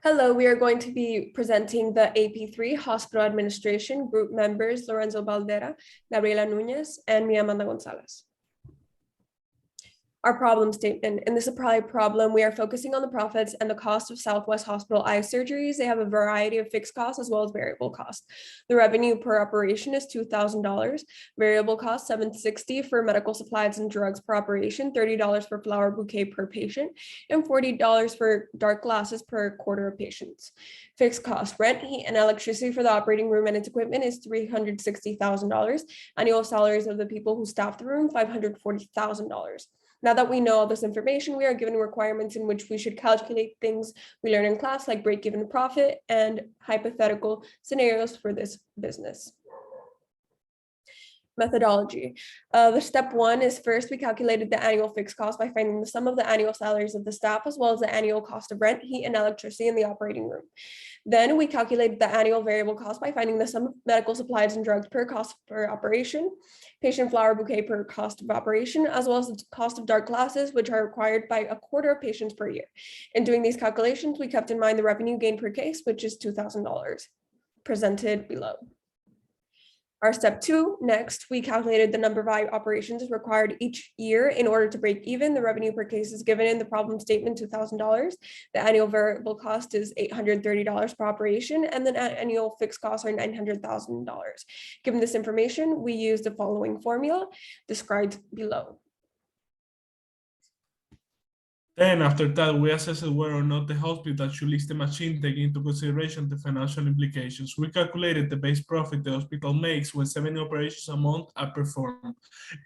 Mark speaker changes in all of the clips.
Speaker 1: Hello, we are going to be presenting the AP3-Hospital Administration group members, Lorenzo Baldera, Gabriella Nuñez, and me, Amanda Gonzalez. Our problem statement. In this supply problem, we are focusing on the profits and the cost of Southwest Hospital eye surgeries. They have a variety of fixed costs as well as variable costs. The revenue per operation is $2,000. Variable cost $760 for medical supplies and drugs per operation, $30 for flower bouquet per patient, and $40 for dark glasses per quarter of patients. Fixed cost: rent, heat, and electricity for the operating room and its equipment is $360,000. Annual salaries of the people who staff the room, $540,000. Now that we know all this information, we are given requirements in which we should calculate things we learn in class, like break-even profit and hypothetical scenarios for this business. Methodology. The step one is first we calculated the annual fixed cost by finding the sum of the annual salaries of the staff as well as the annual cost of rent, heat, and electricity in the operating room. Then we calculated the annual variable cost by finding the sum of medical supplies and drugs per cost per operation, patient flower bouquet per cost of operation, as well as the cost of dark glasses, which are required by a quarter of patients per year. In doing these calculations, we kept in mind the revenue gain per case, which is $2,000, presented below. Our step two, next, we calculated the number of eye operations required each year in order to break even. The revenue per case is given in the problem statement, $2,000. The annual variable cost is $830 per operation, and then annual fixed costs are $900,000. Given this information, we use the following formula described below.
Speaker 2: Then after that, we assessed whether or not the hospital should list the machine, taking into consideration the financial implications. We calculated the base profit the hospital makes when 70 operations a month are performed.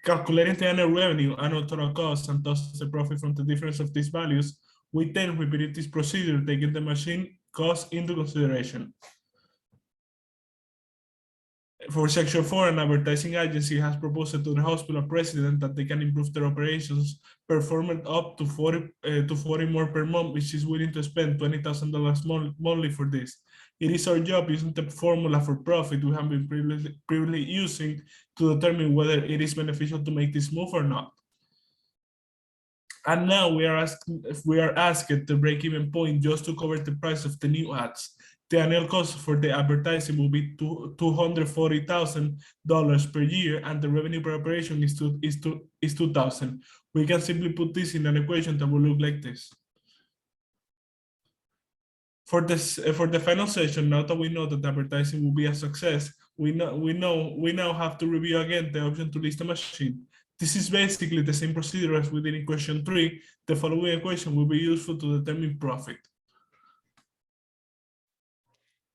Speaker 2: Calculating the annual revenue, annual total cost, and thus the profit from the difference of these values, we then repeated this procedure, taking the machine cost into consideration. For Section 4, an advertising agency has proposed to the hospital president that they can improve their operations, performing up to 40 more per month, which is willing to spend $20,000 monthly for this. It is our job using the formula for profit we have been previously using to determine whether it is beneficial to make this move or not. And now we are asked the break-even point just to cover the price of the new ads. The annual cost for the advertising will be $240,000 per year, and the revenue per operation is $2,000. We can simply put this in an equation that will look like this. For the final session, now that we know that the advertising will be a success, we now have to review again the option to list the machine. This is basically the same procedure as we did in question 3. The following equation will be useful to determine profit.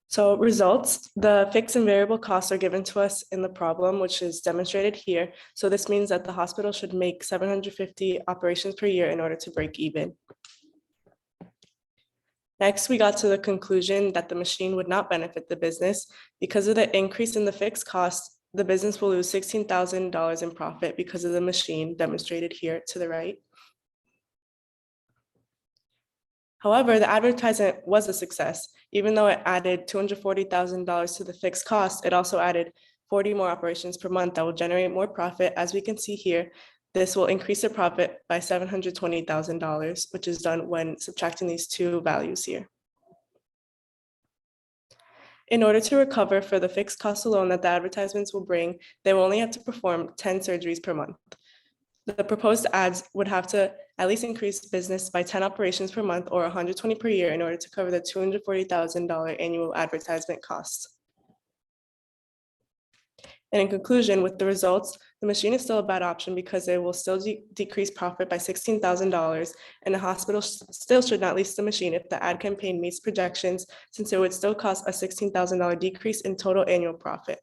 Speaker 3: So results, the fixed and variable costs are given to us in the problem, which is demonstrated here. So this means that the hospital should make 750 operations per year in order to break even. Next, we got to the conclusion that the machine would not benefit the business. Because of the increase in the fixed costs, the business will lose $16,000 in profit because of the machine demonstrated here to the right. However, the advertisement was a success. Even though it added $240,000 to the fixed cost, it also added 40 more operations per month that will generate more profit. As we can see here, this will increase the profit by $720,000, which is done when subtracting these two values here. In order to recover for the fixed cost alone that the advertisements will bring, they will only have to perform 10 surgeries per month. The proposed ads would have to at least increase business by 10 operations per month or 120 per year in order to cover the $240,000 annual advertisement costs. And in conclusion, with the results, the machine is still a bad option because it will still decrease profit by $16,000, and the hospital still should not lease the machine if the ad campaign meets projections, since it would still cost a $16,000 decrease in total annual profit.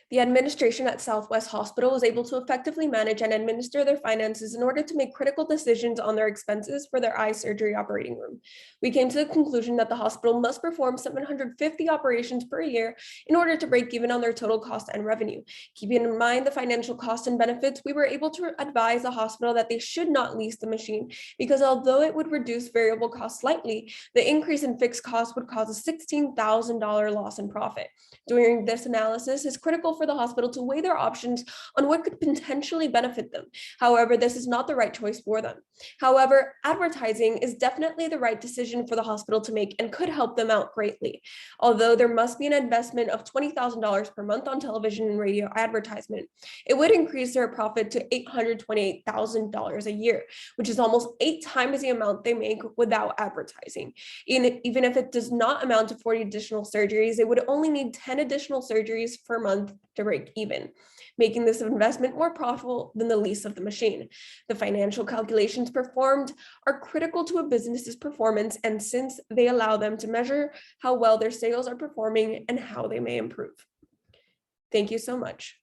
Speaker 1: The administration at Southwest Hospital was able to effectively manage and administer their finances in order to make critical decisions on their expenses for their eye surgery operating room. We came to the conclusion that the hospital must perform 750 operations per year in order to break even on their total cost and revenue. Keeping in mind the financial costs and benefits, we were able to advise the hospital that they should not lease the machine because although it would reduce variable costs slightly, the increase in fixed costs would cause a $16,000 loss in profit. During this analysis, it's critical for the hospital to weigh their options on what could potentially benefit them. However, this is not the right choice for them. However, advertising is definitely the right decision for the hospital to make and could help them out greatly. Although there must be an investment of $20,000 per month on television and radio advertisement, it would increase their profit to $828,000 a year, which is almost 8 times the amount they make without advertising. Even if it does not amount to 40 additional surgeries, they would only need 10 additional surgeries per month to break even, making this investment more profitable than the lease of the machine. The financial calculations performed are critical to a business's performance, and since they allow them to measure how well their sales are performing and how they may improve. Thank you so much.